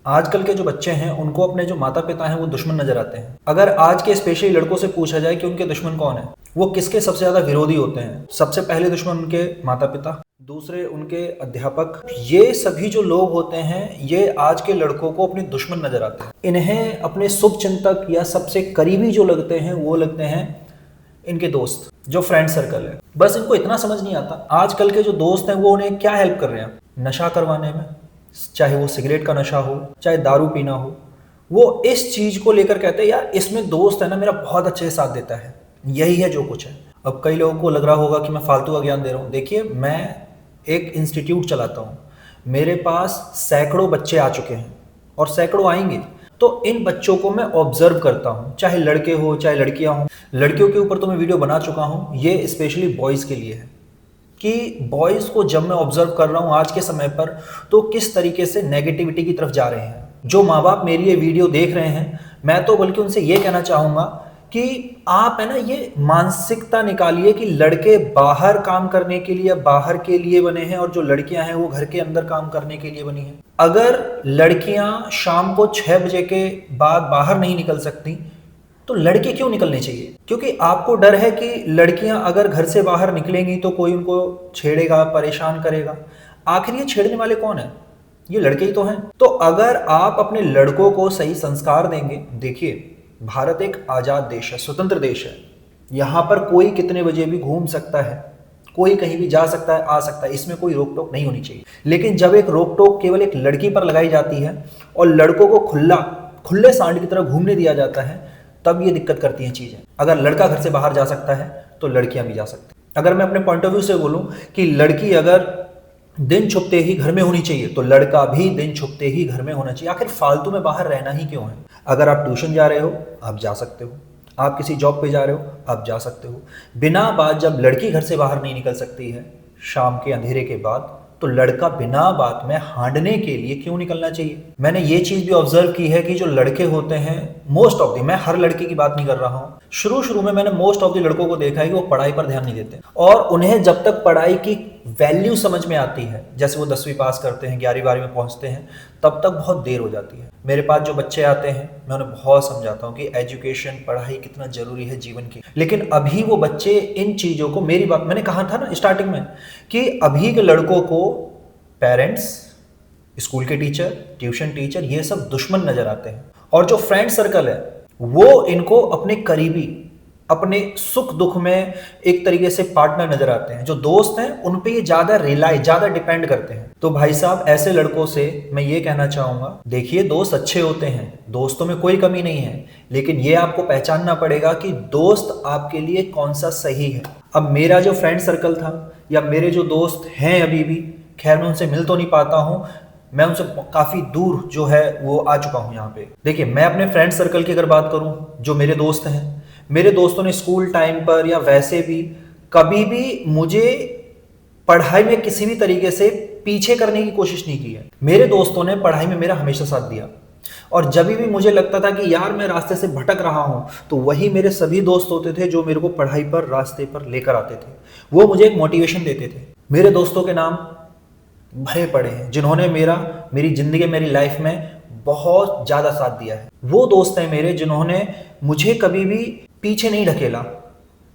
आजकल के जो बच्चे हैं उनको अपने जो माता पिता हैं वो दुश्मन नजर आते हैं। अगर आज के स्पेशली लड़कों से पूछा जाए कि उनके दुश्मन कौन है, वो किसके सबसे ज्यादा विरोधी होते हैं, सबसे पहले दुश्मन उनके माता पिता, दूसरे उनके अध्यापक। ये सभी जो लोग होते हैं ये आज के लड़कों को अपने दुश्मन नजर आते हैं। इन्हें अपने शुभ चिंतक या सबसे करीबी जो लगते हैं वो लगते हैं इनके दोस्त, जो फ्रेंड सर्कल है। बस इनको इतना समझ नहीं आता आजकल के जो दोस्त हैं वो उन्हें क्या हेल्प कर रहे हैं, नशा करवाने में, चाहे वो सिगरेट का नशा हो चाहे दारू पीना हो। वो इस चीज को लेकर कहते हैं यार इसमें दोस्त है ना मेरा बहुत अच्छे से साथ देता है, यही है जो कुछ है। अब कई लोगों को लग रहा होगा कि मैं फालतू का ज्ञान दे रहा हूँ। देखिए, मैं एक इंस्टीट्यूट चलाता हूँ, मेरे पास सैकड़ों बच्चे आ चुके हैं और सैकड़ों आएंगे। तो इन बच्चों को मैं ऑब्जर्व करता हूँ, चाहे लड़के हो चाहे लड़कियां हो। लड़कियों के ऊपर तो मैं वीडियो बना चुका हूँ, ये स्पेशली बॉयज़ के लिए है कि बॉयज़ को जब मैं ऑब्जर्व कर रहा हूँ आज के समय पर, तो किस तरीके से नेगेटिविटी की तरफ जा रहे हैं। जो माँ बाप मेरी ये वीडियो देख रहे हैं, मैं तो बल्कि उनसे ये कहना चाहूँगा कि आप है ना ये मानसिकता निकालिए कि लड़के बाहर काम करने के लिए, बाहर के लिए बने हैं और जो लड़कियां हैं वो घर के अंदर काम करने के लिए बनी हैं। अगर लड़कियां शाम को 6 बजे के बाद बाहर नहीं निकल सकती तो लड़के क्यों निकलने चाहिए? क्योंकि आपको डर है कि लड़कियां अगर घर से बाहर निकलेंगी तो कोई उनको छेड़ेगा, परेशान करेगा। आखिर ये छेड़ने वाले कौन है? ये लड़के ही तो हैं। तो अगर आप अपने लड़कों को सही संस्कार देंगे, देखिए भारत एक आजाद देश है, स्वतंत्र देश है। यहाँ पर कोई कितने बजे भी घूम सकता है, कोई कहीं भी जा सकता है, आ सकता है, इसमें कोई रोक टोक नहीं होनी चाहिए। लेकिन जब एक रोक टोक केवल एक लड़की पर लगाई जाती है और लड़कों को खुले सांड की तरह घूमने दिया जाता है, तब ये दिक्कत करती हैं चीजें। अगर लड़का घर से बाहर जा सकता है तो लड़कियां भी जा सकती हैं। अगर मैं अपने पॉइंट ऑफ व्यू से बोलूं कि लड़की अगर दिन छुपते ही घर में होनी चाहिए तो लड़का भी दिन छुपते ही घर में होना चाहिए। आखिर फालतू में बाहर रहना ही क्यों है? अगर आप ट्यूशन जा रहे हो आप जा सकते हो, आप किसी जॉब पे जा रहे हो आप जा सकते हो। बिना बात जब लड़की घर से बाहर नहीं निकल सकती है शाम के अंधेरे के बाद, तो लड़का बिना बात में हांडने के लिए क्यों निकलना चाहिए? मैंने ये चीज भी ऑब्जर्व की है कि जो लड़के होते हैं, मोस्ट ऑफ द, मैं हर लड़के की बात नहीं कर रहा हूँ, शुरू में मैंने मोस्ट ऑफ द लड़कों को देखा है कि वो पढ़ाई पर ध्यान नहीं देते और उन्हें जब तक पढ़ाई की वैल्यू समझ में आती है, जैसे वो 10वीं पास करते हैं, 11वीं 12वीं में पहुंचते हैं, तब तक बहुत देर हो जाती है। मेरे पास जो बच्चे आते हैं मैं उन्हें बहुत समझाता हूँ कि एजुकेशन, पढ़ाई कितना जरूरी है जीवन की। लेकिन अभी वो बच्चे इन चीजों को, मेरी बात मैंने कहा था ना स्टार्टिंग में कि अभी के लड़कों को पेरेंट्स, स्कूल के टीचर, ट्यूशन टीचर, ये सब दुश्मन नजर आते हैं। और जो फ्रेंड सर्कल है वो इनको अपने करीबी, अपने सुख दुख में एक तरीके से पार्टनर नजर आते हैं। जो दोस्त हैं उन पे ये ज्यादा रिलाई, ज्यादा डिपेंड करते हैं। तो भाई साहब, ऐसे लड़कों से मैं ये कहना चाहूंगा, देखिए दोस्त अच्छे होते हैं, दोस्तों में कोई कमी नहीं है, लेकिन ये आपको पहचानना पड़ेगा कि दोस्त आपके लिए कौन सा सही है। अब मेरा जो फ्रेंड सर्कल था या मेरे जो दोस्त हैं अभी भी, खैर मैं उनसे मिल तो नहीं पाता हूँ, मैं उनसे काफी दूर जो है वो आ चुका हूँ यहाँ पे। देखिए, मैं अपने फ्रेंड सर्कल की अगर बात करूँ, जो मेरे दोस्त हैं, मेरे दोस्तों ने स्कूल टाइम पर या वैसे भी कभी भी मुझे पढ़ाई में किसी भी तरीके से पीछे करने की कोशिश नहीं की है। मेरे दोस्तों ने पढ़ाई में मेरा हमेशा साथ दिया और जब भी मुझे लगता था कि यार मैं रास्ते से भटक रहा हूं, तो वही मेरे सभी दोस्त होते थे जो मेरे को पढ़ाई पर, रास्ते पर लेकर आते थे। वो मुझे एक मोटिवेशन देते थे। मेरे दोस्तों के नाम भरे पड़े हैं जिन्होंने मेरी जिंदगी, मेरी लाइफ में बहुत ज्यादा साथ दिया है। वो दोस्त हैं मेरे जिन्होंने मुझे कभी भी पीछे नहीं ढकेला।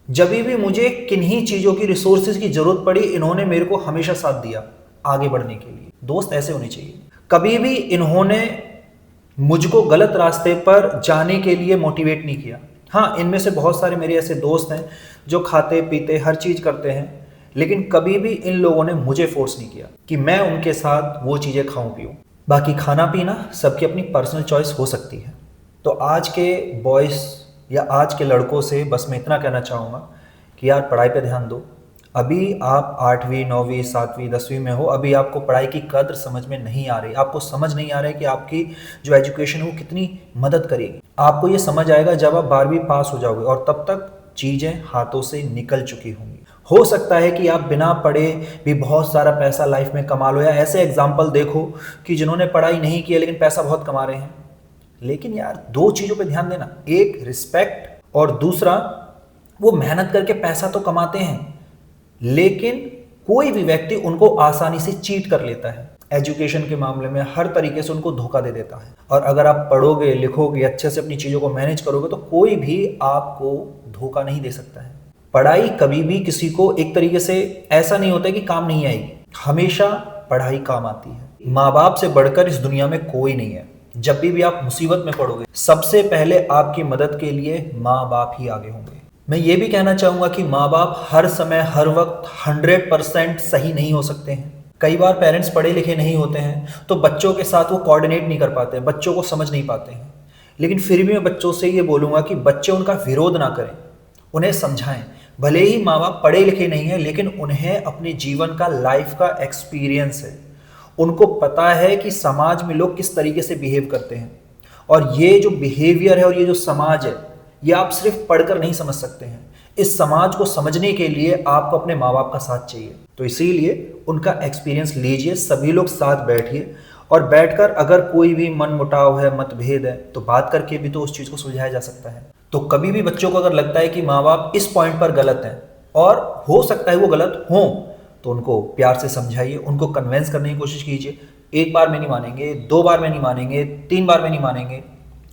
जब भी मुझे किन्हीं चीजों की, रिसोर्सेज की जरूरत पड़ी, इन्होंने मेरे को हमेशा साथ दिया आगे बढ़ने के लिए। दोस्त ऐसे होने चाहिए। कभी भी इन्होंने मुझको गलत रास्ते पर जाने के लिए मोटिवेट नहीं किया। हाँ, इनमें से बहुत सारे मेरे ऐसे दोस्त हैं जो खाते पीते हर चीज करते हैं, लेकिन कभी भी इन लोगों ने मुझे फोर्स नहीं किया कि मैं उनके साथ वो चीजें खाऊं पीऊं। बाकी खाना पीना सबकी अपनी पर्सनल चॉइस हो सकती है। तो आज के बॉयज या आज के लड़कों से बस मैं इतना कहना चाहूँगा कि यार पढ़ाई पे ध्यान दो। अभी आप 8वीं 9वीं 7वीं 10वीं में हो, अभी आपको पढ़ाई की कद्र समझ में नहीं आ रही, आपको समझ नहीं आ रहा है कि आपकी जो एजुकेशन है वो कितनी मदद करेगी। आपको ये समझ आएगा जब आप 12वीं पास हो जाओगे और तब तक चीज़ें हाथों से निकल चुकी होंगी। हो सकता है कि आप बिना पढ़े भी बहुत सारा पैसा लाइफ में कमा लो, या ऐसे एग्जाम्पल देखो कि जिन्होंने पढ़ाई नहीं की है लेकिन पैसा बहुत कमा रहे हैं। लेकिन यार दो चीज़ों पे ध्यान देना, एक रिस्पेक्ट और दूसरा वो मेहनत करके पैसा तो कमाते हैं लेकिन कोई भी व्यक्ति उनको आसानी से चीट कर लेता है। एजुकेशन के मामले में हर तरीके से उनको धोखा दे देता है। और अगर आप पढ़ोगे, लिखोगे, अच्छे से अपनी चीज़ों को मैनेज करोगे तो कोई भी आपको धोखा नहीं दे सकता है। पढ़ाई कभी भी किसी को एक तरीके से ऐसा नहीं होता है कि काम नहीं आएगी, हमेशा पढ़ाई काम आती है। माँ बाप से बढ़कर इस दुनिया में कोई नहीं है। जब भी आप मुसीबत में पड़ोगे, सबसे पहले आपकी मदद के लिए माँ बाप ही आगे होंगे। मैं ये भी कहना चाहूँगा कि माँ बाप हर समय हर वक्त 100% सही नहीं हो सकते हैं। कई बार पेरेंट्स पढ़े लिखे नहीं होते हैं तो बच्चों के साथ वो कोऑर्डिनेट नहीं कर पाते, बच्चों को समझ नहीं पाते हैं। लेकिन फिर भी मैं बच्चों से ये बोलूँगा कि बच्चे उनका विरोध ना करें, उन्हें समझाएं। भले ही माँ बाप पढ़े लिखे नहीं है, लेकिन उन्हें अपने जीवन का, लाइफ का एक्सपीरियंस है। उनको पता है कि समाज में लोग किस तरीके से बिहेव करते हैं। और ये जो बिहेवियर है और ये जो समाज है, ये आप सिर्फ पढ़कर नहीं समझ सकते हैं। इस समाज को समझने के लिए आपको अपने माँ बाप का साथ चाहिए। तो इसीलिए उनका एक्सपीरियंस लीजिए, सभी लोग साथ बैठिए और बैठकर अगर कोई भी मन मुटाव है, मतभेद है, तो बात करके भी तो उस चीज़ को सुलझाया जा सकता है। तो कभी भी बच्चों को अगर लगता है कि माँ बाप इस पॉइंट पर गलत हैं और हो सकता है वो गलत हों, तो उनको प्यार से समझाइए, उनको कन्वेंस करने की कोशिश कीजिए। एक बार में नहीं मानेंगे, 2 बार में नहीं मानेंगे, 3 बार में नहीं मानेंगे,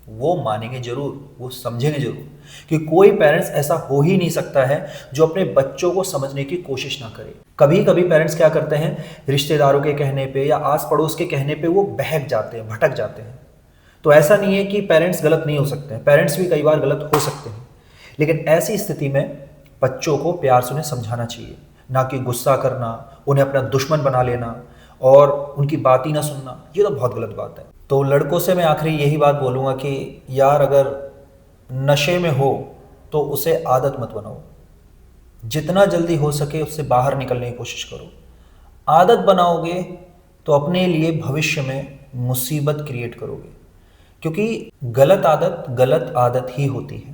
वो मानेंगे जरूर, वो समझेंगे जरूर। कि कोई पेरेंट्स ऐसा हो ही नहीं सकता है जो अपने बच्चों को समझने की कोशिश ना करे। कभी कभी पेरेंट्स क्या करते हैं, रिश्तेदारों के कहने पे या आस पड़ोस के कहने पे वो बहक जाते हैं, भटक जाते हैं। तो ऐसा नहीं है कि पेरेंट्स गलत नहीं हो सकते हैं, पेरेंट्स भी कई बार गलत हो सकते हैं। लेकिन ऐसी स्थिति में बच्चों को प्यार से उन्हें समझाना चाहिए, ना कि गुस्सा करना, उन्हें अपना दुश्मन बना लेना और उनकी बात ही ना सुनना। ये तो बहुत गलत बात है। तो लड़कों से मैं आखिरी यही बात बोलूँगा कि यार, अगर नशे में हो तो उसे आदत मत बनाओ। जितना जल्दी हो सके उससे बाहर निकलने की कोशिश करो। आदत बनाओगे तो अपने लिए भविष्य में मुसीबत क्रिएट करोगे, क्योंकि गलत आदत ही होती है।